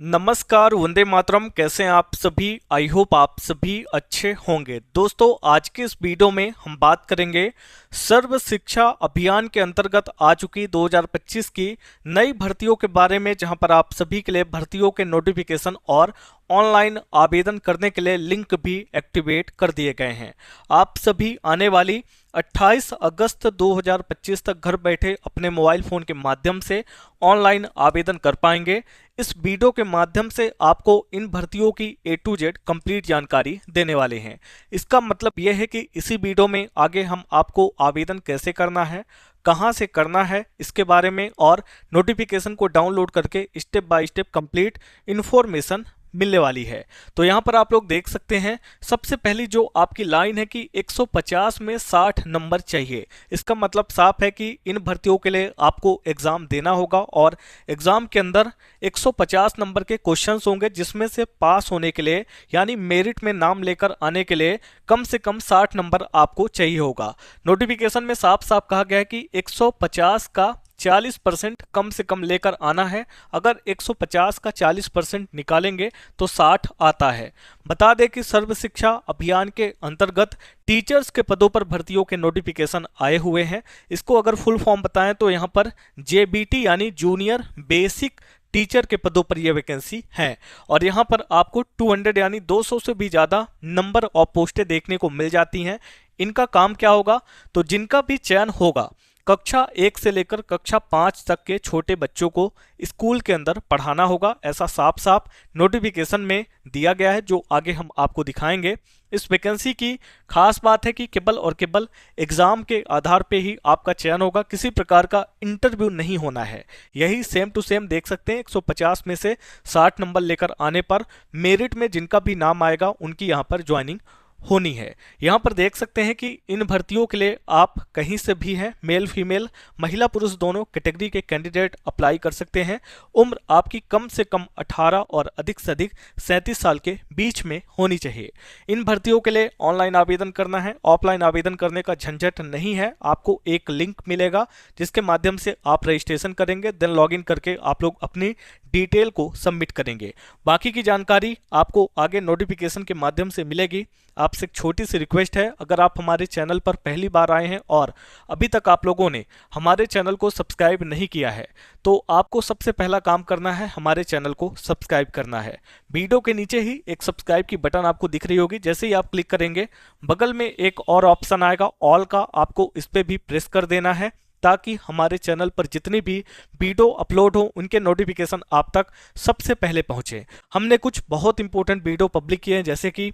नमस्कार, वंदे मातरम। कैसे हैं आप सभी? आई होप आप सभी अच्छे होंगे। दोस्तों, आज के इस वीडियो में हम बात करेंगे सर्व शिक्षा अभियान के अंतर्गत आ चुकी 2025 की नई भर्तियों के बारे में, जहां पर आप सभी के लिए भर्तियों के नोटिफिकेशन और ऑनलाइन आवेदन करने के लिए लिंक भी एक्टिवेट कर दिए गए हैं। आप सभी आने वाली 28 अगस्त 2025 तक घर बैठे अपने मोबाइल फोन के माध्यम से ऑनलाइन आवेदन कर पाएंगे। इस वीडियो के माध्यम से आपको इन भर्तियों की A to Z कंप्लीट जानकारी देने वाले हैं। इसका मतलब यह है कि इसी वीडियो में आगे हम आपको आवेदन कैसे करना है, कहां से करना है, इसके बारे में और नोटिफिकेशन को डाउनलोड करके step by step complete information मिलने वाली है। तो यहां पर आप लोग देख सकते हैं, सबसे पहली जो आपकी लाइन है कि 150 में 60 नंबर चाहिए। इसका मतलब साफ है कि इन भर्तियों के लिए आपको एग्जाम देना होगा और एग्जाम के अंदर 150 नंबर के क्वेश्चंस होंगे, जिसमें से पास होने के लिए यानी मेरिट में नाम लेकर आने के लिए कम से कम 60 नंबर आपको चाहिए होगा। नोटिफिकेशन में साफ साफ कहा गया है कि 150 का 40% कम से कम लेकर आना है। अगर 150 का 40% निकालेंगे तो 60 आता है। बता दें कि सर्व शिक्षा अभियान के अंतर्गत टीचर्स के पदों पर भर्तियों के नोटिफिकेशन आए हुए हैं। इसको अगर फुल फॉर्म बताएं तो यहाँ पर JBT यानी जूनियर बेसिक टीचर के पदों पर यह वैकेंसी है और यहाँ पर आपको 200 यानी 200 से भी ज़्यादा नंबर और पोस्टें देखने को मिल जाती हैं। इनका काम क्या होगा? तो जिनका भी चयन होगा, कक्षा 1 से लेकर कक्षा 5 तक के छोटे बच्चों को स्कूल के अंदर पढ़ाना होगा। ऐसा साफ साफ नोटिफिकेशन में दिया गया है, जो आगे हम आपको दिखाएंगे। इस वैकेंसी की खास बात है कि केवल और केवल एग्जाम के आधार पे ही आपका चयन होगा, किसी प्रकार का इंटरव्यू नहीं होना है। यही सेम टू सेम देख सकते हैं, 150 में से 60 नंबर लेकर आने पर मेरिट में जिनका भी नाम आएगा उनकी यहाँ पर ज्वाइनिंग होनी है। यहाँ पर देख सकते हैं कि इन भर्तियों के लिए आप कहीं से भी हैं, मेल फीमेल महिला पुरुष दोनों कैटेगरी के कैंडिडेट अप्लाई कर सकते हैं। उम्र आपकी कम से कम 18 और अधिक से अधिक 37 साल के बीच में होनी चाहिए। इन भर्तियों के लिए ऑनलाइन आवेदन करना है। ऑफलाइन आवेदन करने का झंझट नहीं है। आपको एक लिंक मिलेगा जिसके माध्यम से आप रजिस्ट्रेशन करेंगे, देन लॉगिन करके आप लोग अपनी डिटेल को सबमिट करेंगे। बाकी की जानकारी आपको आगे नोटिफिकेशन के माध्यम से मिलेगी। आपसे एक छोटी सी रिक्वेस्ट है, अगर आप हमारे चैनल पर पहली बार आए हैं और अभी तक आप लोगों ने हमारे चैनल को सब्सक्राइब नहीं किया है, तो आपको सबसे पहला काम करना है, हमारे चैनल को सब्सक्राइब करना है। वीडियो के नीचे ही एक सब्सक्राइब की बटन आपको दिख रही होगी। जैसे ही आप क्लिक करेंगे, बगल में एक और ऑप्शन आएगा ऑल का, आपको इस पर भी प्रेस कर देना है ताकि हमारे चैनल पर जितनी भी वीडियो अपलोड हो उनके नोटिफिकेशन आप तक सबसे पहले पहुंचे। हमने कुछ बहुत इंपॉर्टेंट वीडियो पब्लिक किए हैं, जैसे कि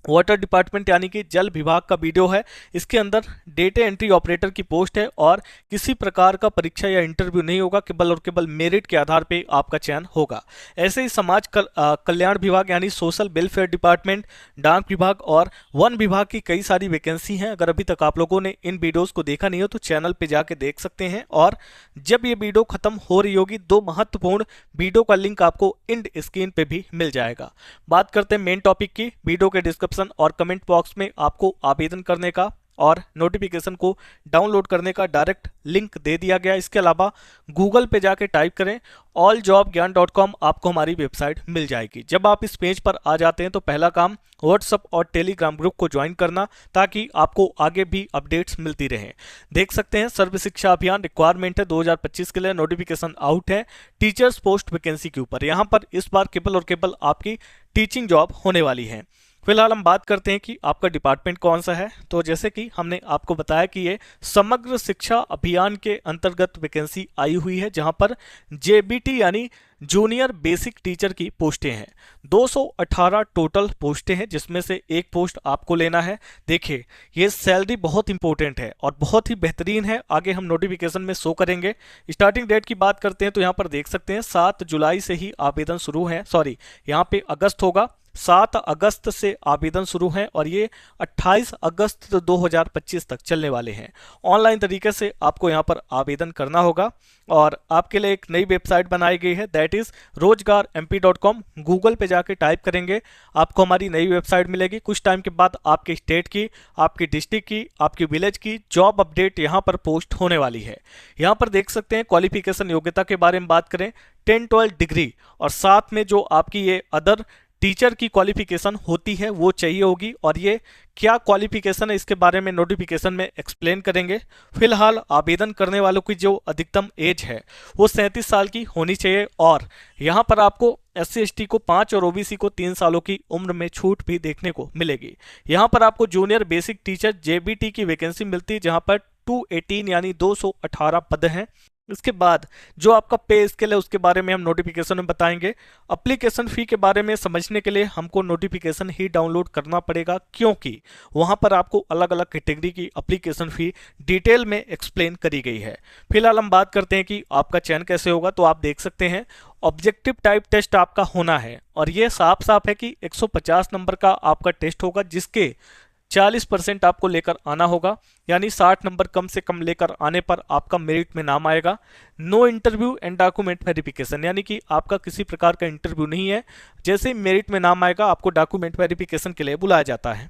वाटर डिपार्टमेंट यानी कि जल विभाग का वीडियो है। इसके अंदर डेटा एंट्री ऑपरेटर की पोस्ट है और किसी प्रकार का परीक्षा या इंटरव्यू नहीं होगा, केवल और केवल मेरिट के आधार पे आपका चयन होगा। ऐसे ही समाज कल्याण विभाग यानी सोशल वेलफेयर डिपार्टमेंट, डाक विभाग और वन विभाग की कई सारी वैकेंसी हैं। अगर अभी तक आप लोगों ने इन वीडियोज़ को देखा नहीं हो तो चैनल पर जाके देख सकते हैं। और जब ये वीडियो खत्म हो रही होगी, 2 महत्वपूर्ण वीडियो का लिंक आपको इंड स्क्रीन पे भी मिल जाएगा। बात करते हैं मेन टॉपिक की। वीडियो के डिस्क्रिप्शन और कमेंट बॉक्स में आपको आवेदन करने का और नोटिफिकेशन को डाउनलोड करने का डायरेक्ट लिंक दे दिया गया। इसके अलावा गूगल पे जाके टाइप करें alljobgyan.com, आपको हमारी वेबसाइट मिल जाएगी। जब आप इस पेज पर आ जाते हैं तो पहला काम व्हाट्सएप और टेलीग्राम ग्रुप को ज्वाइन करना, ताकि आपको आगे भी अपडेट्स मिलती रहें। देख सकते हैं सर्व शिक्षा अभियान रिक्वायरमेंट है 2025 के लिए, नोटिफिकेशन आउट है टीचर्स पोस्ट वैकेंसी के ऊपर। यहाँ पर इस बार केवल और केवल आपकी टीचिंग जॉब होने वाली है। फिलहाल हम बात करते हैं कि आपका डिपार्टमेंट कौन सा है। तो जैसे कि हमने आपको बताया कि ये समग्र शिक्षा अभियान के अंतर्गत वैकेंसी आई हुई है, जहां पर JBT यानी जूनियर बेसिक टीचर की पोस्टें हैं। 218 टोटल पोस्टें हैं, जिसमें से एक पोस्ट आपको लेना है। देखिए, ये सैलरी बहुत इंपॉर्टेंट है और बहुत ही बेहतरीन है, आगे हम नोटिफिकेशन में शो करेंगे। स्टार्टिंग डेट की बात करते हैं तो यहाँ पर देख सकते हैं 7 जुलाई से ही आवेदन शुरू है। सॉरी, यहाँ पे अगस्त होगा, 7 अगस्त से आवेदन शुरू हैं और ये 28 अगस्त 2025 तक चलने वाले हैं। ऑनलाइन तरीके से आपको यहाँ पर आवेदन करना होगा और आपके लिए एक नई वेबसाइट बनाई गई है, दैट इज rozgarmp.com। गूगल पे जाके टाइप करेंगे, आपको हमारी नई वेबसाइट मिलेगी। कुछ टाइम के बाद आपके स्टेट की, आपकी डिस्ट्रिक्ट की, आपकी विलेज की जॉब अपडेट यहाँ पर पोस्ट होने वाली है। यहाँ पर देख सकते हैं क्वालिफिकेशन योग्यता के बारे में बात करें 10-12 डिग्री और साथ में जो आपकी ये अदर टीचर की क्वालिफिकेशन होती है वो चाहिए होगी। और ये क्या क्वालिफिकेशन है इसके बारे में नोटिफिकेशन में एक्सप्लेन करेंगे। फिलहाल आवेदन करने वालों की जो अधिकतम एज है वो 37 साल की होनी चाहिए और यहाँ पर आपको SC/ST को 5 और OBC को 3 सालों की उम्र में छूट भी देखने को मिलेगी। यहाँ पर आपको जूनियर बेसिक टीचर JBT की वैकेंसी मिलती है जहाँ पर 218 यानी 218 पद हैं। इसके बाद जो आपका पे स्केल है उसके बारे में हम नोटिफिकेशन में बताएंगे। एप्लीकेशन फ़ी के बारे में समझने के लिए हमको नोटिफिकेशन ही डाउनलोड करना पड़ेगा क्योंकि वहां पर आपको अलग अलग कैटेगरी की एप्लीकेशन फ़ी डिटेल में एक्सप्लेन करी गई है। फिलहाल हम बात करते हैं कि आपका चयन कैसे होगा। तो आप देख सकते हैं ऑब्जेक्टिव टाइप टेस्ट आपका होना है और ये साफ साफ है कि 150 नंबर का आपका टेस्ट होगा जिसके 40% आपको लेकर आना होगा, यानी 60 नंबर कम से कम लेकर आने पर आपका मेरिट में नाम आएगा। No interview and document verification, यानी कि आपका किसी प्रकार का इंटरव्यू नहीं है। जैसे ही मेरिट में नाम आएगा आपको डॉक्यूमेंट वेरिफिकेशन के लिए बुलाया जाता है।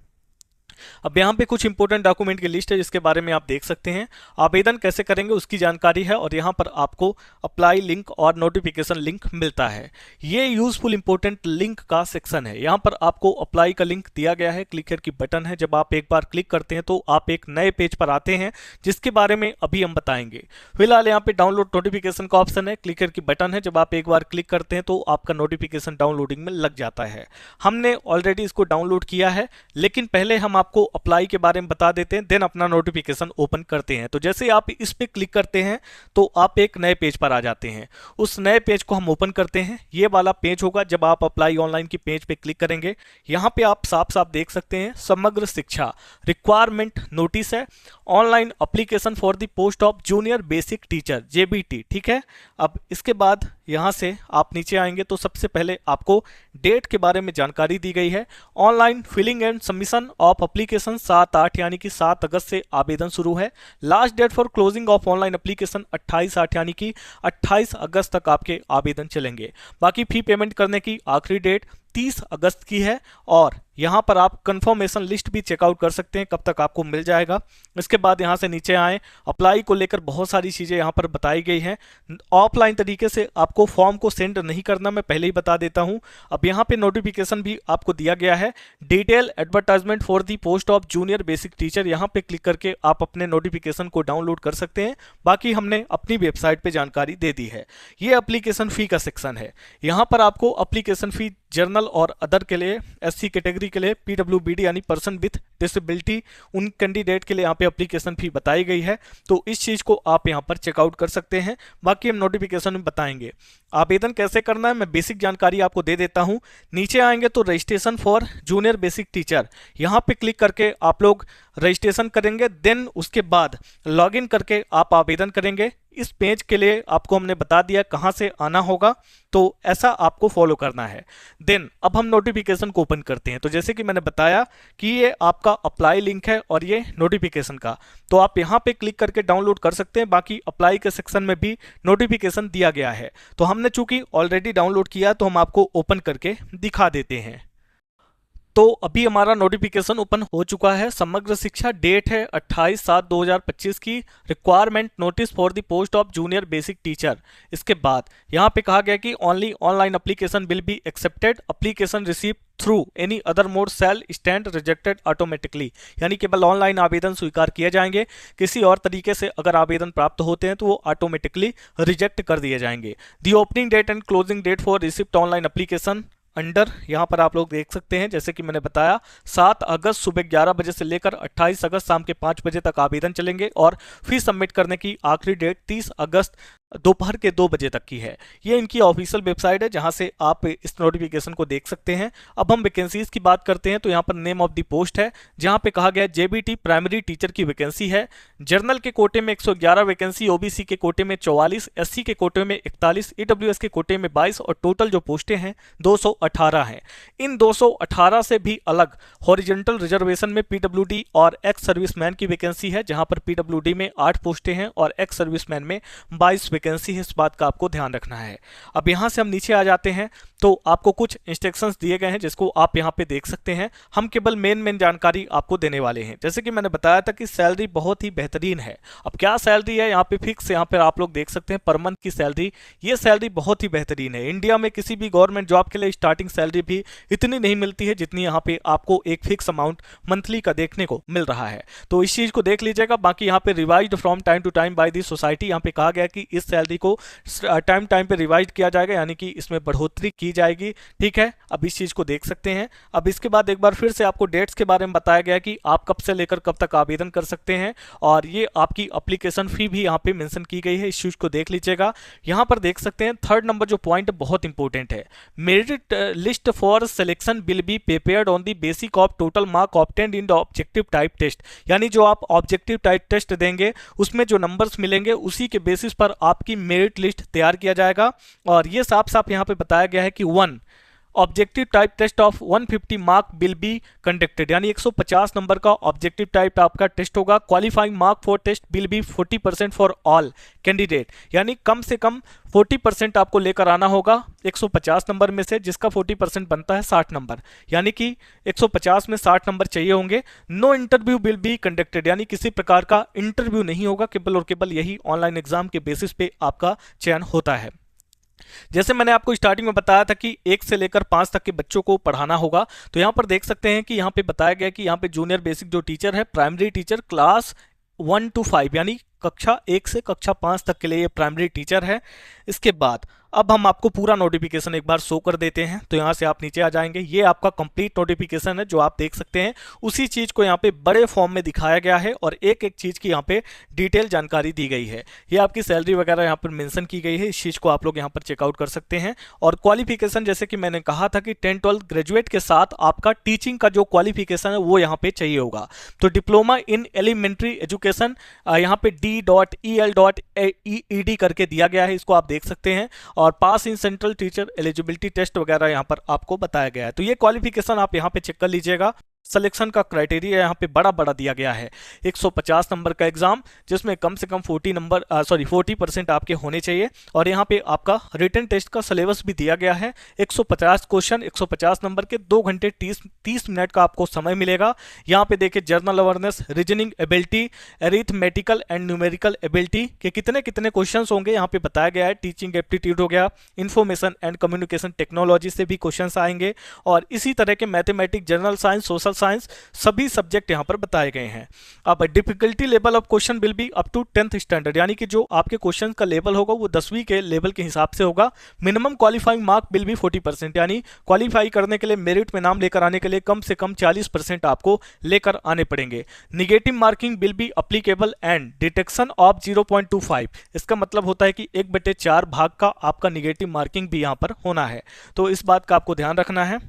अब यहाँ पे कुछ इंपॉर्टेंट डॉक्यूमेंट की लिस्ट है जिसके बारे में आप देख सकते हैं। आवेदन कैसे करेंगे उसकी जानकारी है और यहाँ पर आपको अप्लाई लिंक और नोटिफिकेशन लिंक मिलता है। ये यूजफुल इंपॉर्टेंट लिंक का सेक्शन है। यहाँ पर आपको अप्लाई का लिंक दिया गया है, क्लिक की बटन है। जब आप एक बार क्लिक करते हैं तो आप एक नए पेज पर आते हैं जिसके बारे में अभी हम बताएंगे। फिलहाल यहाँ पे डाउनलोड नोटिफिकेशन का ऑप्शन है, क्लिक की बटन है। जब आप एक बार क्लिक करते हैं तो आपका नोटिफिकेशन डाउनलोडिंग में लग जाता है। हमने ऑलरेडी इसको डाउनलोड किया है, लेकिन पहले हम आपको अप्लाई के बारे में बता देते हैं, देन अपना नोटिफिकेशन ओपन करते हैं। तो जैसे आप इस पे क्लिक करते हैं तो आप एक नए पेज पर आ जाते हैं। उस नए पेज को हम ओपन करते हैं। ये वाला पेज होगा जब आप अप्लाई ऑनलाइन की पेज पे क्लिक करेंगे। यहाँ पे आप साफ साफ देख सकते हैं समग्र शिक्षा रिक्वायरमेंट नोटिस है, online application for the post of junior basic teacher JBT, ठीक है। अब इसके बाद यहाँ से आप नीचे आएंगे तो सबसे पहले आपको डेट के बारे में जानकारी दी गई है। Online filling and submission of application 7/8 यानी कि 7 अगस्त से आवेदन शुरू है। Last date for closing of online application 28/8 यानी कि 28 अगस्त तक आपके आवेदन चलेंगे। बाकी फी पेमेंट करने की आखिरी डेट 30 अगस्त की है और यहाँ पर आप कंफर्मेशन लिस्ट भी चेकआउट कर सकते हैं कब तक आपको मिल जाएगा। इसके बाद यहाँ से नीचे आए, अप्लाई को लेकर बहुत सारी चीज़ें यहाँ पर बताई गई हैं। ऑफलाइन तरीके से आपको फॉर्म को सेंड नहीं करना, मैं पहले ही बता देता हूँ। अब यहाँ पे नोटिफिकेशन भी आपको दिया गया है, detail advertisement for the post of junior basic teacher. यहाँ पे क्लिक करके आप अपने नोटिफिकेशन को डाउनलोड कर सकते हैं। बाकी हमने अपनी वेबसाइट पर जानकारी दे दी है। ये एप्लीकेशन फ़ी का सेक्शन है। यहाँ पर आपको एप्लीकेशन फ़ी जर्नल और अदर के लिए, SC कैटेगरी के लिए PWBD यानी पर्सन विथ डिसेबिलिटी, उन कैंडिडेट के लिए यहाँ पे एप्लीकेशन फी बताई गई है। तो इस चीज़ को आप यहाँ पर चेकआउट कर सकते हैं। बाकी हम नोटिफिकेशन में बताएंगे। आवेदन कैसे करना है मैं बेसिक जानकारी आपको दे देता हूँ। नीचे आएंगे तो registration for junior basic teacher, यहाँ पे क्लिक करके आप लोग रजिस्ट्रेशन करेंगे। देन उसके बाद लॉगिन करके आप आवेदन करेंगे। इस पेज के लिए आपको हमने बता दिया कहाँ से आना होगा, तो ऐसा आपको फॉलो करना है। देन अब हम नोटिफिकेशन को ओपन करते हैं। तो जैसे कि मैंने बताया कि ये आपका अप्लाई लिंक है और ये नोटिफिकेशन का, तो आप यहाँ पे क्लिक करके डाउनलोड कर सकते हैं। बाकी अप्लाई के सेक्शन में भी नोटिफिकेशन दिया गया है। तो हमने चूंकि ऑलरेडी डाउनलोड किया तो हम आपको ओपन करके दिखा देते हैं। तो अभी हमारा नोटिफिकेशन ओपन हो चुका है। समग्र शिक्षा, डेट है 28/7/2025 की। Requirement notice for the post of junior basic teacher. इसके बाद यहाँ पे कहा गया कि only online application will be accepted, application receive through any other mode shall stand rejected automatically, यानी केवल ऑनलाइन आवेदन स्वीकार किए जाएंगे। किसी और तरीके से अगर आवेदन प्राप्त होते हैं तो वो ऑटोमेटिकली रिजेक्ट कर दिए जाएंगे। The opening date and closing date for receipt online application under, यहाँ पर आप लोग देख सकते हैं जैसे कि मैंने बताया 7 अगस्त सुबह 11 बजे से लेकर 28 अगस्त शाम के 5 बजे तक आवेदन चलेंगे और फीस सबमिट करने की आखिरी डेट 30 अगस्त दोपहर के 2 बजे तक की है। ये इनकी ऑफिशियल वेबसाइट है जहां से आप इस नोटिफिकेशन को देख सकते हैं। अब हम वैकेंसीज की बात करते हैं तो यहाँ पर नेम ऑफ द पोस्ट है जहां पे कहा गया जेबीटी प्राइमरी टीचर की वैकेंसी है। जनरल के कोटे में 111 वैकेंसी, ओबीसी के कोटे में 44, एससी के कोटे में 41, ईडब्ल्यूएस के कोटे में 22 और टोटल जो पोस्टें हैं 218 हैं। इन 218 से भी अलग हॉरिजॉन्टल रिजर्वेशन में पीडब्ल्यूडी और एक्स सर्विसमैन की वैकेंसी है जहां पर पीडब्ल्यूडी में 8 पोस्टें हैं और एक्स सर्विसमैन में 22 वैकेंसी है। इस बात का आपको ध्यान रखना है। अब यहां से हम नीचे आ जाते हैं तो आपको कुछ इंस्ट्रक्शंस दिए गए हैं जिसको आप यहां पे देख सकते हैं। हम केवल मेन जानकारी आपको देने वाले हैं। जैसे कि मैंने बताया था कि सैलरी बहुत ही बेहतरीन है। अब क्या सैलरी है यहाँ पे फिक्स, यहाँ पे आप लोग देख सकते हैं पर मंथ की सैलरी। ये सैलरी बहुत ही बेहतरीन है। इंडिया में किसी भी गवर्नमेंट जॉब के लिए स्टार्टिंग सैलरी भी इतनी नहीं मिलती है जितनी यहाँ पे आपको एक फिक्स अमाउंट मंथली का देखने को मिल रहा है। तो इस चीज को देख लीजिएगा। बाकी यहाँ पे revised from time to time by the society, यहाँ पे कहा गया कि इस सैलरी को टाइम पे रिवाइज किया जाएगा, यानी कि इसमें बढ़ोतरी की जाएगी। ठीक है, अब इस चीज को देख सकते हैं। अब इसके बाद एक बार फिर से आपको डेट्स के बारे में बताया गया कि आप कब से लेकर कब तक आवेदन कर सकते हैं और ये आपकी एप्लीकेशन फी भी यहाँ पे मेंशन की गई है। इस चीज को देख लीजिएगा। यहाँ पर देख सकते हैं थर्ड नंबर जो पॉइंट बहुत इंपॉर्टेंट है, merit list for selection will be prepared on the basic of total mark obtained in the objective type test. यानी जो आप ऑब्जेक्टिव टाइप टेस्ट देंगे उसमें जो नंबर्स मिलेंगे उसी के बेसिस पर आपकी मेरिट लिस्ट तैयार किया जाएगा। और ये साफ साफ यहाँ पे बताया गया है कि 1 objective type test of 150 mark will be conducted, यानी 150 नंबर का ऑब्जेक्टिव टाइप आपका टेस्ट होगा। Qualifying mark for test will be 40% for all candidate, यानी कम से कम 40% आपको लेकर आना होगा 150 नंबर में से, जिसका 40% बनता है 60 नंबर, यानी कि 150 में 60 नंबर चाहिए होंगे। No interview will be conducted, यानी किसी प्रकार का इंटरव्यू नहीं होगा, केवल और केवल यही ऑनलाइन एग्जाम के बेसिस पे आपका चयन होता है। जैसे मैंने आपको स्टार्टिंग में बताया था कि 1 से लेकर 5 तक के बच्चों को पढ़ाना होगा, तो यहाँ पर देख सकते हैं कि यहाँ पे बताया गया कि यहाँ पे जूनियर बेसिक जो टीचर है, प्राइमरी टीचर क्लास 1 to 5 यानी कक्षा 1 से कक्षा 5 तक के लिए ये प्राइमरी टीचर है। इसके बाद अब हम आपको पूरा नोटिफिकेशन एक बार शो कर देते हैं। तो यहाँ से आप नीचे आ जाएंगे, ये आपका कंप्लीट नोटिफिकेशन है जो आप देख सकते हैं। उसी चीज को यहाँ पे बड़े फॉर्म में दिखाया गया है और एक एक चीज की यहाँ पे डिटेल जानकारी दी गई है। ये आपकी सैलरी वगैरह यहाँ पर मेंशन की गई है। इस चीज को आप लोग यहाँ पर चेकआउट कर सकते हैं। और क्वालिफिकेशन जैसे कि मैंने कहा था कि 10-12 ग्रेजुएट के साथ आपका टीचिंग का जो क्वालिफिकेशन है वो यहाँ पे चाहिए होगा। तो डिप्लोमा इन एलिमेंट्री एजुकेशन यहाँ पे D.EL.ED करके दिया गया है, इसको आप देख सकते हैं। और pass in central teacher eligibility test वगैरह यहाँ पर आपको बताया गया है। तो ये क्वालिफिकेशन आप यहाँ पे चेक कर लीजिएगा। सिलेक्शन का क्राइटेरिया यहाँ पे बड़ा दिया गया है। 150 नंबर का एग्जाम जिसमें कम से कम 40% आपके होने चाहिए। और यहाँ पे आपका रिटन टेस्ट का सिलेबस भी दिया गया है। 150 क्वेश्चन 150 नंबर के, 2 घंटे 30 मिनट का आपको समय मिलेगा। यहाँ पे देखिए general awareness, reasoning ability, arithmetical and numerical ability के कितने क्वेश्चंस होंगे यहाँ पे बताया गया है। टीचिंग एप्टीट्यूड हो गया, इंफॉर्मेशन एंड कम्युनिकेशन टेक्नोलॉजी से भी क्वेश्चंस आएंगे और इसी तरह के mathematics, general science, social science सभी सब्जेक्ट यहां पर बताए गए हैं। अब difficulty level of question will be up to 10th standard, यानी कि जो आपके क्वेश्चन का लेवल होगा वो 10वीं के लेवल के हिसाब से होगा। Minimum qualifying mark will be 40%, यानी क्वालिफाई करने के लिए, मेरिट में नाम लेकर आने के लिए कम से कम 40% आपको लेकर आने पड़ेंगे। Negative marking will be applicable and detection of 0.25, इसका मतलब होता है कि 1/4 भाग का आपका निगेटिव मार्किंग भी यहां पर होना है। तो इस बात का आपको ध्यान रखना है।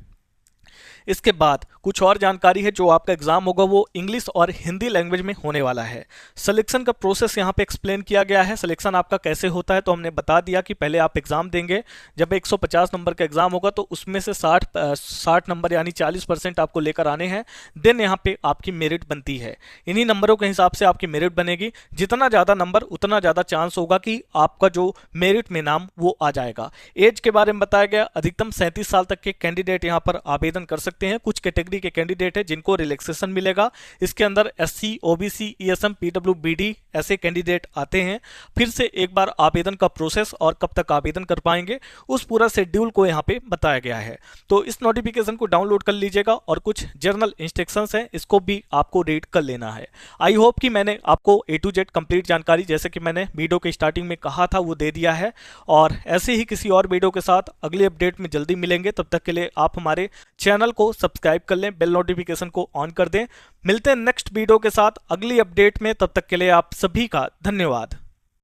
इसके बाद कुछ और जानकारी है, जो आपका एग्जाम होगा वो इंग्लिश और हिंदी लैंग्वेज में होने वाला है। सिलेक्शन का प्रोसेस यहाँ पे एक्सप्लेन किया गया है। सिलेक्शन आपका कैसे होता है तो हमने बता दिया कि पहले आप एग्जाम देंगे। जब 150 नंबर का एग्जाम होगा तो उसमें से 60 नंबर यानी 40% आपको लेकर आने हैं। देन यहाँ पे आपकी मेरिट बनती है। इन्हीं नंबरों के हिसाब से आपकी मेरिट बनेगी। जितना ज़्यादा नंबर उतना ज़्यादा चांस होगा कि आपका जो मेरिट में नाम वो आ जाएगा। एज के बारे में बताया गया, अधिकतम 37 साल तक के कैंडिडेट यहाँ पर आवेदन कर सकते हैं। कुछ कैटेगरी के कैंडिडेट है जिनको रिलैक्सेशन मिलेगा। इसके अंदर SC, OBC, ESM, PWBD ऐसे कैंडिडेट आते हैं। फिर से एक बार आवेदन का प्रोसेस और कब तक आवेदन कर पाएंगे उस पूरा शेड्यूल को यहाँ पे बताया गया है। तो इस नोटिफिकेशन को डाउनलोड कर लीजिएगा और कुछ जर्नल इंस्ट्रक्शंस हैं, इसको भी आपको रीड कर लेना है। आई होप कि मैंने आपको A to Z कंप्लीट जानकारी, जैसे कि मैंने वीडियो के स्टार्टिंग में कहा था, वो दे दिया है। और ऐसे ही किसी और वीडियो के साथ अगली अपडेट में जल्दी मिलेंगे। तब तक के लिए आप हमारे चैनल को सब्सक्राइब कर लें, बेल नोटिफिकेशन को ऑन कर दें। मिलते हैं नेक्स्ट वीडियो के साथ अगली अपडेट में, तब तक के लिए आप सभी का धन्यवाद।